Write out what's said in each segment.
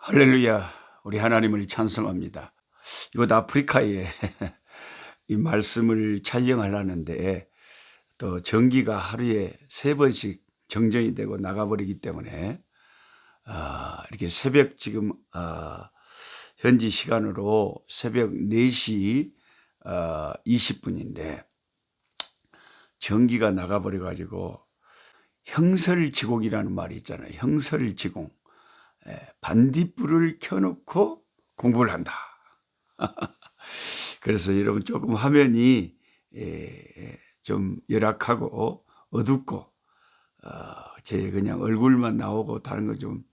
할렐루야, 우리 하나님을 찬송합니다. 이곳 아프리카에 이 말씀을 촬영하려는데 또 전기가 하루에 3번씩 정전이 되고 나가버리기 때문에 이렇게 새벽 지금 현지 시간으로 새벽 4시 20분인데 전기가 나가버려가지고 형설지공이라는 말이 있잖아요. 형설지공. 반딧불을 켜놓고 공부를 한다. 그래서 여러분 조금 화면이 좀 열악하고 어둡고 제 그냥 얼굴만 나오고 다른 거 좀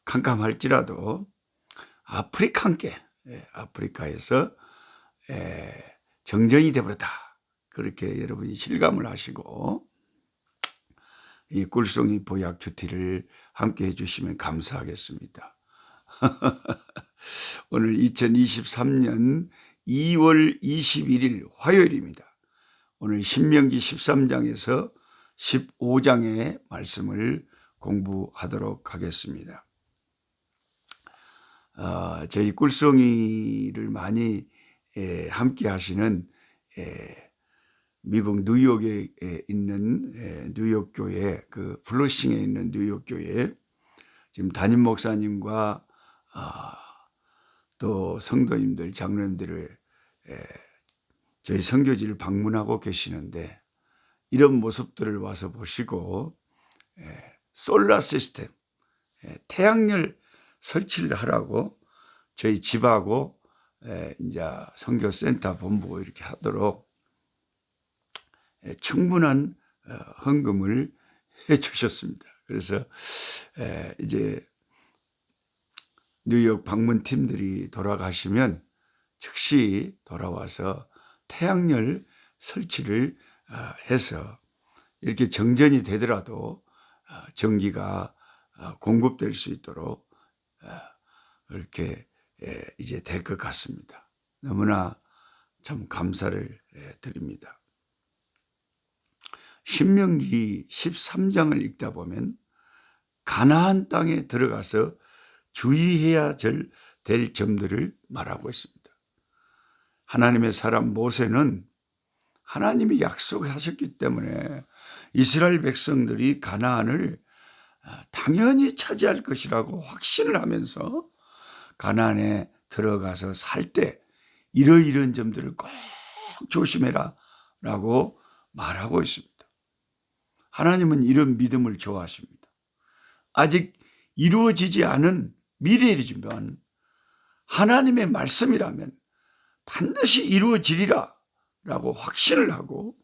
캄캄할지라도 아프리카께 아프리카에서 정전이 되버렸다. 그렇게 여러분이 실감을 하시고 이 꿀송이 보약 큐티를 함께 해주시면 감사하겠습니다. 오늘 2023년 2월 21일 화요일입니다. 오늘 신명기 13장에서 15장의 말씀을 공부하도록 하겠습니다. 저희 꿀송이를 많이 함께 하시는 미국 뉴욕에 있는 뉴욕교회, 그 플러싱에 있는 뉴욕교회 지금 담임 목사님과 또 성도님들, 장로님들을 저희 선교지를 방문하고 계시는데 이런 모습들을 와서 보시고 솔라 시스템, 태양열 설치를 하라고 저희 집하고 이제 선교센터 본부 이렇게 하도록 충분한 헌금을 해 주셨습니다. 그래서 이제 뉴욕 방문팀들이 돌아가시면 즉시 돌아와서 태양열 설치를 해서 이렇게 정전이 되더라도 전기가 공급될 수 있도록 그렇게 이제 될 것 같습니다. 너무나 참 감사를 드립니다. 신명기 13장을 읽다 보면 가나안 땅에 들어가서 주의해야 될 점들을 말하고 있습니다. 하나님의 사람 모세는 하나님이 약속하셨기 때문에 이스라엘 백성들이 가나안을 당연히 차지할 것이라고 확신을 하면서 가나안에 들어가서 살 때 이러이러한 점들을 꼭 조심해라 라고 말하고 있습니다. 하나님은 이런 믿음을 좋아하십니다. 아직 이루어지지 않은 미래이지만 하나님의 말씀이라면 반드시 이루어지리라 라고 확신을 하고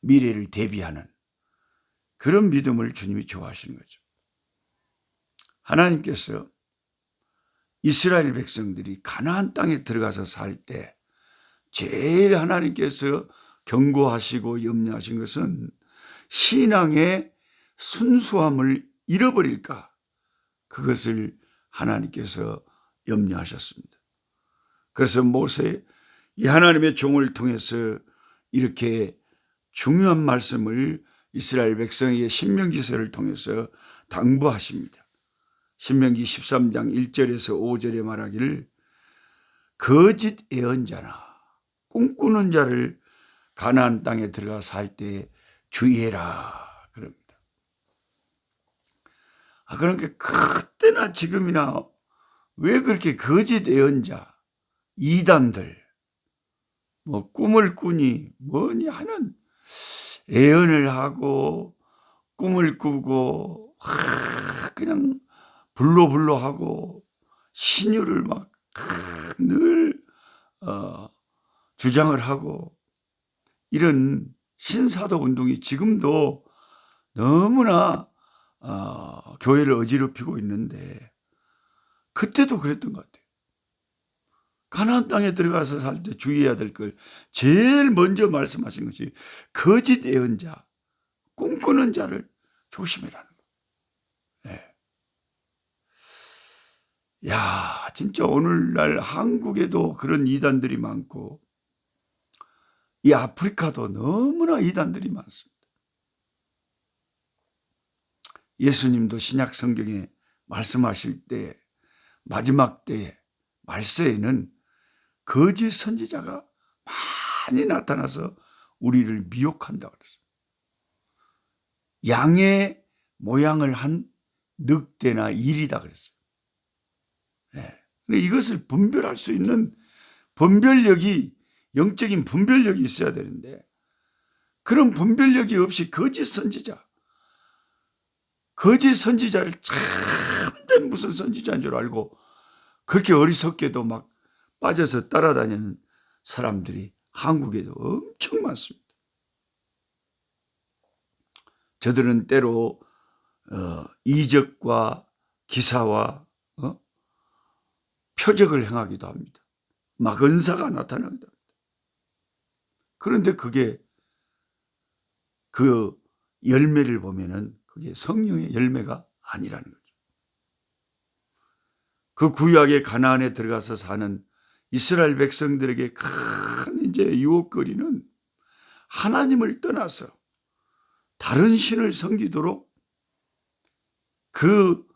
미래를 대비하는 그런 믿음을 주님이 좋아하시는 거죠. 하나님께서 이스라엘 백성들이 가나안 땅에 들어가서 살 때 제일 하나님께서 경고하시고 염려하신 것은 신앙의 순수함을 잃어버릴까, 그것을 하나님께서 염려하셨습니다. 그래서 모세, 이 하나님의 종을 통해서 이렇게 중요한 말씀을 이스라엘 백성에게 신명기서를 통해서 당부하십니다. 신명기 13장 1절에서 5절에 말하기를 거짓 예언자나 꿈꾸는 자를 가나안 땅에 들어가 살 때 주의해라 그럽니다. 그러니까 그때나 지금이나 왜 그렇게 거짓 예언자, 이단들, 뭐 꿈을 꾸니 뭐니 하는 예언을 하고 꿈을 꾸고 그냥 불로불로하고 신유를 막 늘 주장을 하고 이런 신사도 운동이 지금도 너무나 교회를 어지럽히고 있는데 그때도 그랬던 것 같아요. 가나안 땅에 들어가서 살 때 주의해야 될 걸 제일 먼저 말씀하신 것이 거짓 예언자, 꿈꾸는 자를 조심해라는 거예요. 야, 진짜 오늘날 한국에도 그런 이단들이 많고 이 아프리카도 너무나 이단들이 많습니다. 예수님도 신약 성경에 말씀하실 때 마지막 때에 말세에는 거짓 선지자가 많이 나타나서 우리를 미혹한다 그랬어요. 양의 모양을 한 늑대나 일이다 그랬어요. 네. 이것을 분별할 수 있는 분별력이, 영적인 분별력이 있어야 되는데, 그런 분별력이 없이 거짓 선지자를 참된 무슨 선지자인 줄 알고 그렇게 어리석게도 막 빠져서 따라다니는 사람들이 한국에도 엄청 많습니다. 저들은 때로 이적과 기사와 표적을 행하기도 합니다. 막 은사가 나타나기도 합니다. 그런데 그게 그 열매를 보면은 그게 성령의 열매가 아니라는 거죠. 그 구약의 가나안에 들어가서 사는 이스라엘 백성들에게 큰 이제 유혹거리는 하나님을 떠나서 다른 신을 섬기도록 그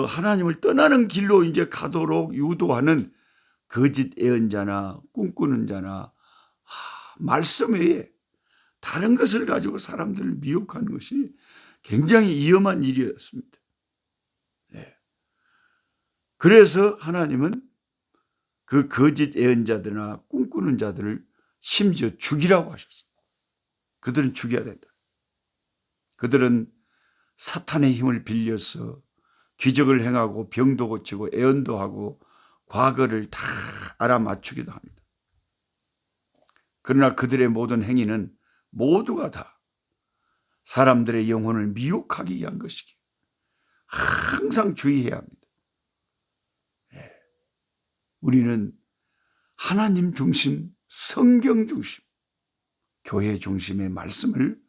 하나님을 떠나는 길로 이제 가도록 유도하는 거짓 예언자나 꿈꾸는 자나 말씀 외에 다른 것을 가지고 사람들을 미혹하는 것이 굉장히 위험한 일이었습니다. 네. 그래서 하나님은 그 거짓 예언자들이나 꿈꾸는 자들을 심지어 죽이라고 하셨어요. 그들은 죽여야 된다. 그들은 사탄의 힘을 빌려서 기적을 행하고 병도 고치고 예언도 하고 과거를 다 알아맞추기도 합니다. 그러나 그들의 모든 행위는 모두가 다 사람들의 영혼을 미혹하기 위한 것이기에 항상 주의해야 합니다. 우리는 하나님 중심, 성경 중심, 교회 중심의 말씀을,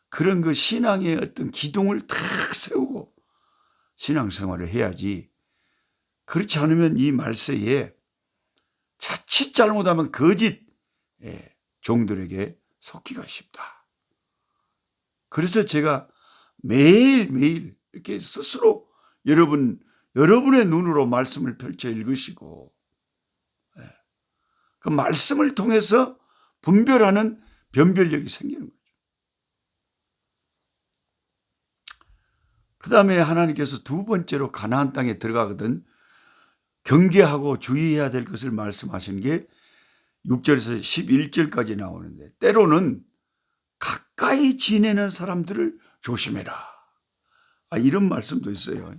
그런 그 신앙의 어떤 기둥을 탁 세우고 신앙생활을 해야지, 그렇지 않으면 이 말세에 자칫 잘못하면 거짓 종들에게 속기가 쉽다. 그래서 제가 매일매일 이렇게 스스로 여러분의 눈으로 말씀을 펼쳐 읽으시고 그 말씀을 통해서 분별하는 변별력이 생기는 거죠. 그 다음에 하나님께서 두 번째로 가나안 땅에 들어가거든 경계하고 주의해야 될 것을 말씀하신 게 6절에서 11절까지 나오는데, 때로는 가까이 지내는 사람들을 조심해라. 이런 말씀도 있어요.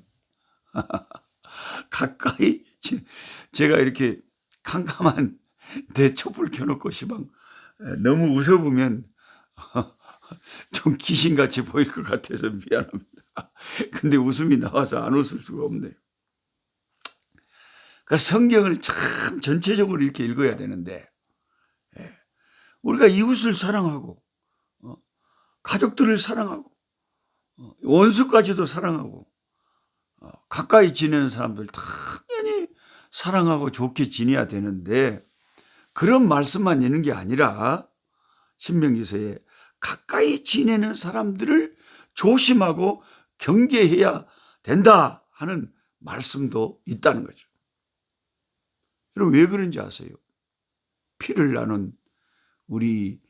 가까이, 제가 이렇게 캄캄한 내 촛불 켜놓고 시방 너무 웃어보면 좀 귀신같이 보일 것 같아서 미안합니다. 근데 웃음이 나와서 안 웃을 수가 없네요. 그러니까 성경을 참 전체적으로 이렇게 읽어야 되는데, 우리가 이웃을 사랑하고 가족들을 사랑하고 원수까지도 사랑하고 가까이 지내는 사람들 당연히 사랑하고 좋게 지내야 되는데, 그런 말씀만 있는 게 아니라 신명기서에 가까이 지내는 사람들을 조심하고 경계해야 된다 하는 말씀도 있다는 거죠. 여러분, 왜 그런지 아세요? 피를 나눈 우리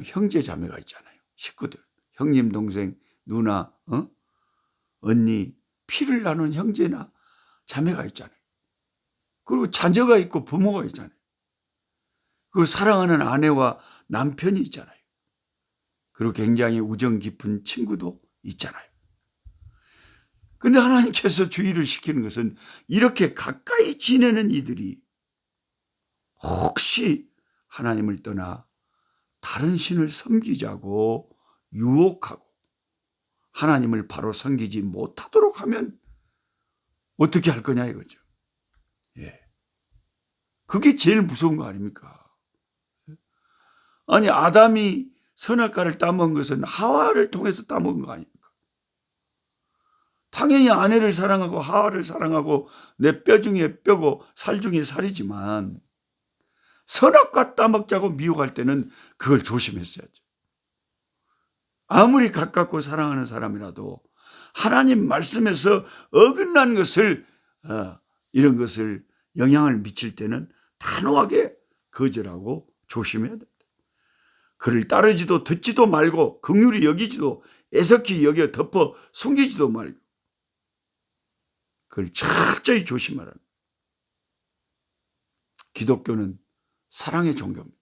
형제 자매가 있잖아요. 식구들, 형님, 동생, 누나, 언니, 피를 나눈 형제나 자매가 있잖아요. 그리고 자녀가 있고 부모가 있잖아요. 그리고 사랑하는 아내와 남편이 있잖아요. 그리고 굉장히 우정 깊은 친구도 있잖아요. 근데 하나님께서 주의를 시키는 것은 이렇게 가까이 지내는 이들이 혹시 하나님을 떠나 다른 신을 섬기자고 유혹하고 하나님을 바로 섬기지 못하도록 하면 어떻게 할 거냐 이거죠. 그게 제일 무서운 거 아닙니까? 아니, 아담이 선악과를 따먹은 것은 하와를 통해서 따먹은 거 아닙니까? 당연히 아내를 사랑하고 하와를 사랑하고 내 뼈 중에 뼈고 살 중에 살이지만 선악과 따먹자고 미혹할 때는 그걸 조심했어야죠. 아무리 가깝고 사랑하는 사람이라도 하나님 말씀에서 어긋난 것을 이런 것을 영향을 미칠 때는 단호하게 거절하고 조심해야 됩니다. 그를 따르지도 듣지도 말고 긍휼히 여기지도 애석히 여겨 덮어 숨기지도 말고 그걸 철저히 조심하라. 기독교는 사랑의 종교입니다.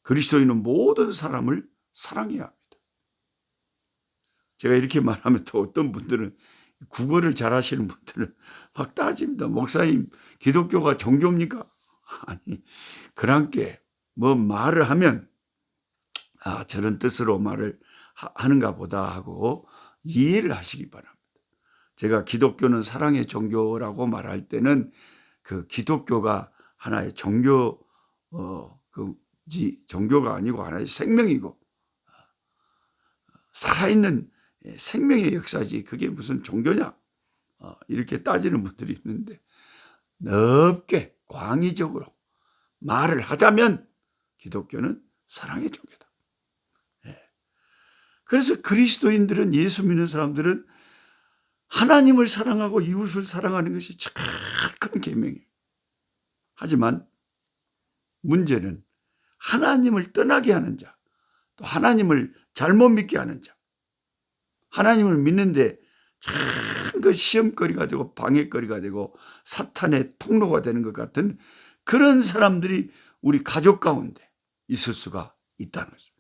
그리스도인은 모든 사람을 사랑해야 합니다. 제가 이렇게 말하면 또 어떤 분들은 국어를 잘하시는 분들은 막 따집니다. 목사님, 기독교가 종교입니까? 아니, 그랑께 뭐 말을 하면 저런 뜻으로 말을 하는가 보다 하고 이해를 하시기 바랍니다. 제가 기독교는 사랑의 종교라고 말할 때는 그 기독교가 하나의 종교가 아니고 하나의 생명이고 살아있는 생명의 역사지 그게 무슨 종교냐 이렇게 따지는 분들이 있는데 넓게 광의적으로 말을 하자면 기독교는 사랑의 종교다. 그래서 그리스도인들은, 예수 믿는 사람들은 하나님을 사랑하고 이웃을 사랑하는 것이 참 큰 계명이에요. 하지만 문제는 하나님을 떠나게 하는 자, 또 하나님을 잘못 믿게 하는 자, 하나님을 믿는데 참 그 시험거리가 되고 방해거리가 되고 사탄의 통로가 되는 것 같은 그런 사람들이 우리 가족 가운데 있을 수가 있다는 거죠.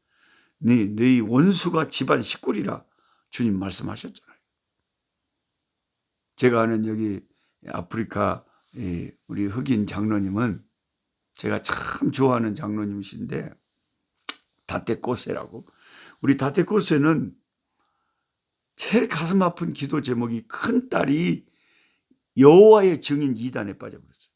너희 원수가 집안 식구리라 주님 말씀하셨잖아요. 제가 아는 여기 아프리카 우리 흑인 장로님은 제가 참 좋아하는 장로님이신데 다테코세라고, 우리 다테코세는 제일 가슴 아픈 기도 제목이 큰딸이 여호와의 증인 이단에 빠져버렸어요.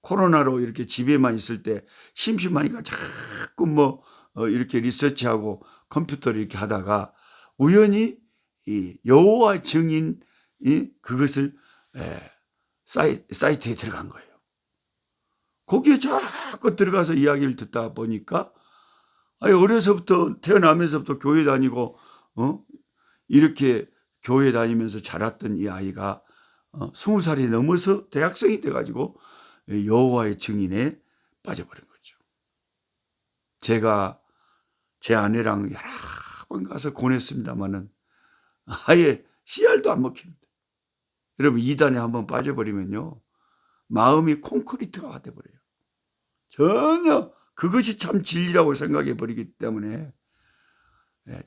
코로나로 이렇게 집에만 있을 때 심심하니까 자꾸 이렇게 리서치하고 컴퓨터를 이렇게 하다가 우연히 이 여호와 증인 그것을 사이트에 들어간 거예요. 거기에 자꾸 들어가서 이야기를 듣다 보니까 어려서부터 태어나면서부터 교회 다니고 이렇게 교회 다니면서 자랐던 이 아이가 20살이 넘어서 대학생이 돼가지고 여호와의 증인에 빠져버린 거죠. 제가 제 아내랑 여러 번 가서 권했습니다마는 아예 씨알도 안 먹힙니다. 여러분, 이단에 한번 빠져버리면요 마음이 콘크리트가 돼버려요. 전혀 그것이 참 진리라고 생각해 버리기 때문에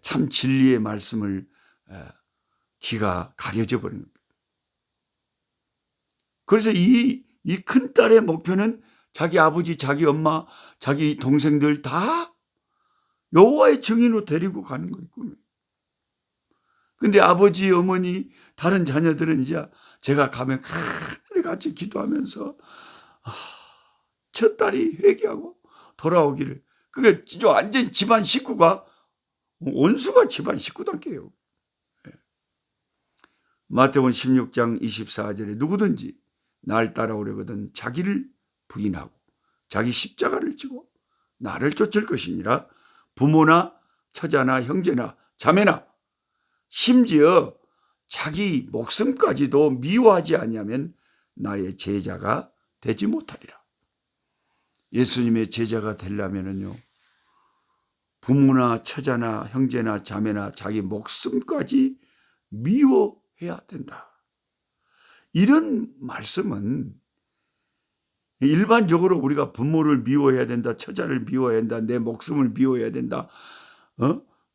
참 진리의 말씀을 귀가 가려져 버린 겁니다. 그래서 이 큰딸의 목표는 자기 아버지, 자기 엄마, 자기 동생들 다 여호와의 증인으로 데리고 가는 거예요. 근데 아버지, 어머니, 다른 자녀들은 이제 제가 가면 같이 기도하면서 저 딸이 회개하고 돌아오기를, 그게 진짜 완전 집안 식구가 원수가 집안 식구단께요. 마태복음 16장 24절에 누구든지 날 따라오려거든 자기를 부인하고 자기 십자가를 지고 나를 쫓을 것이니라. 부모나 처자나 형제나 자매나 심지어 자기 목숨까지도 미워하지 아니하면 나의 제자가 되지 못하리라. 예수님의 제자가 되려면은요 부모나 처자나 형제나 자매나 자기 목숨까지 미워해야 된다. 이런 말씀은 일반적으로 우리가 부모를 미워해야 된다, 처자를 미워해야 된다, 내 목숨을 미워해야 된다,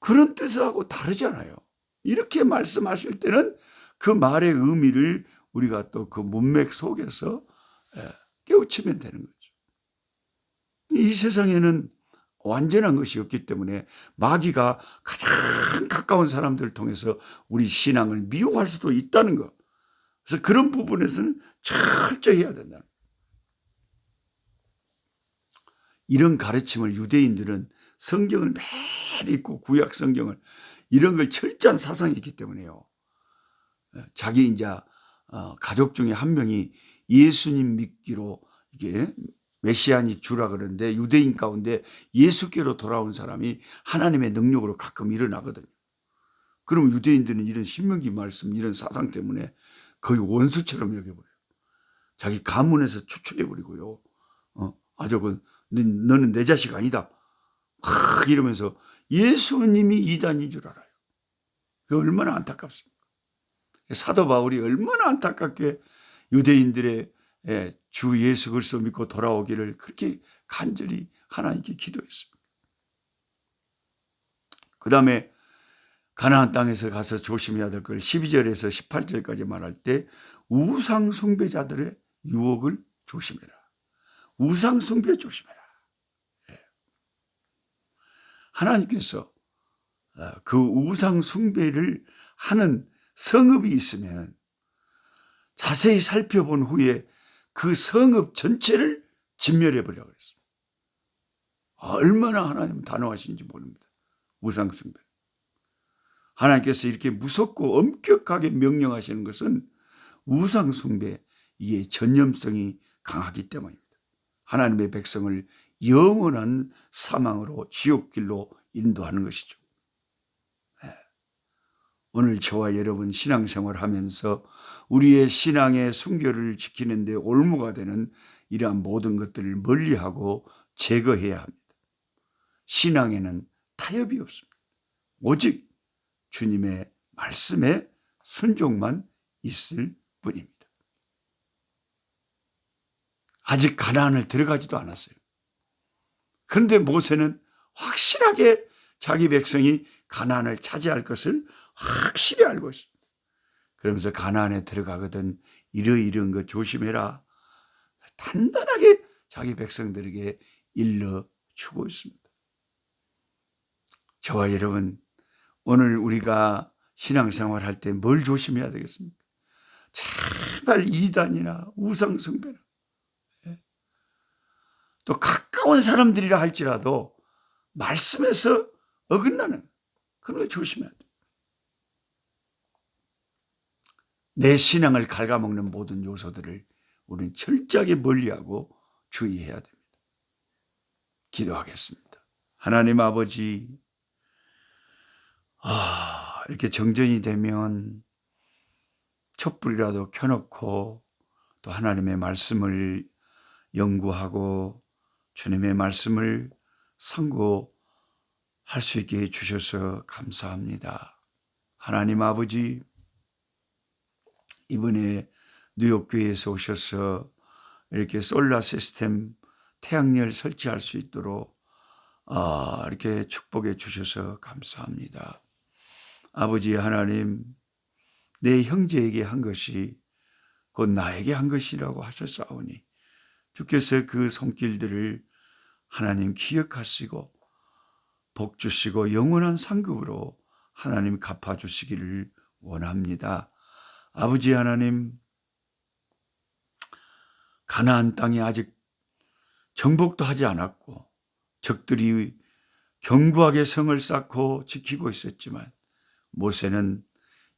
그런 뜻하고 다르잖아요. 이렇게 말씀하실 때는 그 말의 의미를 우리가 또 그 문맥 속에서 깨우치면 되는 거죠. 이 세상에는 완전한 것이 없기 때문에 마귀가 가장 가까운 사람들을 통해서 우리 신앙을 미혹할 수도 있다는 것. 그래서 그런 부분에서는 철저히 해야 된다. 이런 가르침을 유대인들은 성경을 매일 읽고 구약 성경을 이런 걸 철저한 사상이 있기 때문에요. 자기 이제 가족 중에 한 명이 예수님 믿기로 이게 메시아닉 주라 그러는데 유대인 가운데 예수께로 돌아온 사람이 하나님의 능력으로 가끔 일어나거든요. 그럼 유대인들은 이런 신명기 말씀 이런 사상 때문에 거의 원수처럼 여겨버려요. 자기 가문에서 추출해버리고요. 아주 너는 내 자식 아니다. 막 이러면서 예수님이 이단인 줄 알아요. 그 얼마나 안타깝습니까? 사도 바울이 얼마나 안타깝게 유대인들의 주 예수 그리스도 믿고 돌아오기를 그렇게 간절히 하나님께 기도했습니다. 그 다음에 가나안 땅에서 가서 조심해야 될 걸 12절에서 18절까지 말할 때 우상 숭배자들의 유혹을 조심해라. 우상 숭배 조심해라. 하나님께서 그 우상 숭배를 하는 성읍이 있으면 자세히 살펴본 후에 그 성읍 전체를 진멸해 보려고 그랬습니다. 얼마나 하나님 단호하신지 모릅니다. 우상 숭배. 하나님께서 이렇게 무섭고 엄격하게 명령하시는 것은 우상 숭배, 이게 전념성이 강하기 때문입니다. 하나님의 백성을 영원한 사망으로 지옥길로 인도하는 것이죠. 오늘 저와 여러분 신앙생활하면서 우리의 신앙의 순결을 지키는 데 올무가 되는 이러한 모든 것들을 멀리하고 제거해야 합니다. 신앙에는 타협이 없습니다. 오직 주님의 말씀에 순종만 있을 뿐입니다. 아직 가나안을 들어가지도 않았어요. 그런데 모세는 확실하게 자기 백성이 가나안을 차지할 것을 확실히 알고 있습니다. 그러면서 가나안에 들어가거든 이러이러한 거 조심해라. 단단하게 자기 백성들에게 일러주고 있습니다. 저와 여러분, 오늘 우리가 신앙생활 할 때 뭘 조심해야 되겠습니까? 제발 이단이나 우상숭배나 또 가까운 사람들이라 할지라도 말씀에서 어긋나는 그런 걸 조심해야 돼요. 내 신앙을 갉아먹는 모든 요소들을 우리는 철저하게 멀리하고 주의해야 됩니다. 기도하겠습니다. 하나님 아버지, 이렇게 정전이 되면 촛불이라도 켜놓고 또 하나님의 말씀을 연구하고 주님의 말씀을 상고할 수 있게 해주셔서 감사합니다. 하나님 아버지, 이번에 뉴욕교회에서 오셔서 이렇게 솔라 시스템 태양열 설치할 수 있도록 이렇게 축복해 주셔서 감사합니다. 아버지 하나님, 내 형제에게 한 것이 곧 나에게 한 것이라고 하셨사오니 주께서 그 손길들을 하나님 기억하시고 복 주시고 영원한 상급으로 하나님 갚아주시기를 원합니다. 아버지 하나님, 가나안 땅에 아직 정복도 하지 않았고 적들이 견고하게 성을 쌓고 지키고 있었지만 모세는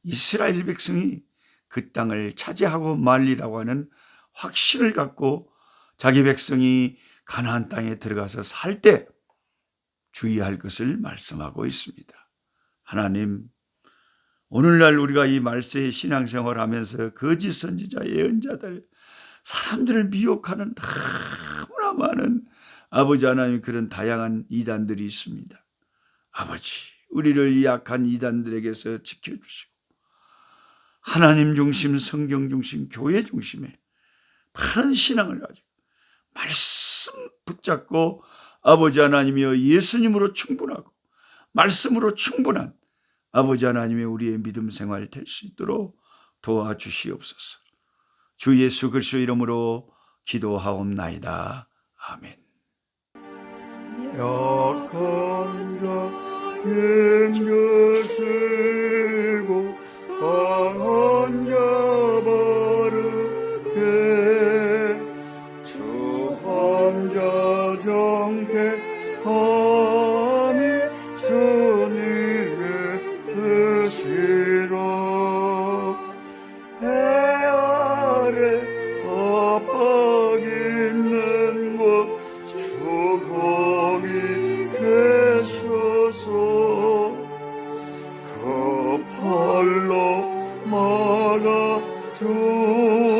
이스라엘 백성이 그 땅을 차지하고 말리라고 하는 확신을 갖고 자기 백성이 가나안 땅에 들어가서 살 때 주의할 것을 말씀하고 있습니다. 하나님, 오늘날 우리가 이 말세의 신앙생활하면서 거짓 선지자, 예언자들, 사람들을 미혹하는 너무나 많은 아버지 하나님 그런 다양한 이단들이 있습니다. 아버지, 우리를 약한 이단들에게서 지켜주시고 하나님 중심, 성경 중심, 교회 중심에 바른 신앙을 가지고 말씀 붙잡고 아버지 하나님이여 예수님으로 충분하고 말씀으로 충분한 아버지 하나님의 우리의 믿음 생활 될 수 있도록 도와주시옵소서. 주 예수 그리스도 이름으로 기도하옵나이다. 아멘. 약한 자 힘주시고 강한 자 바르게 주 혼자 정케하니 주님의 뜻이라. 해 아래 압박 있는 곳 주 거기 계셔서 그 팔로 막아 주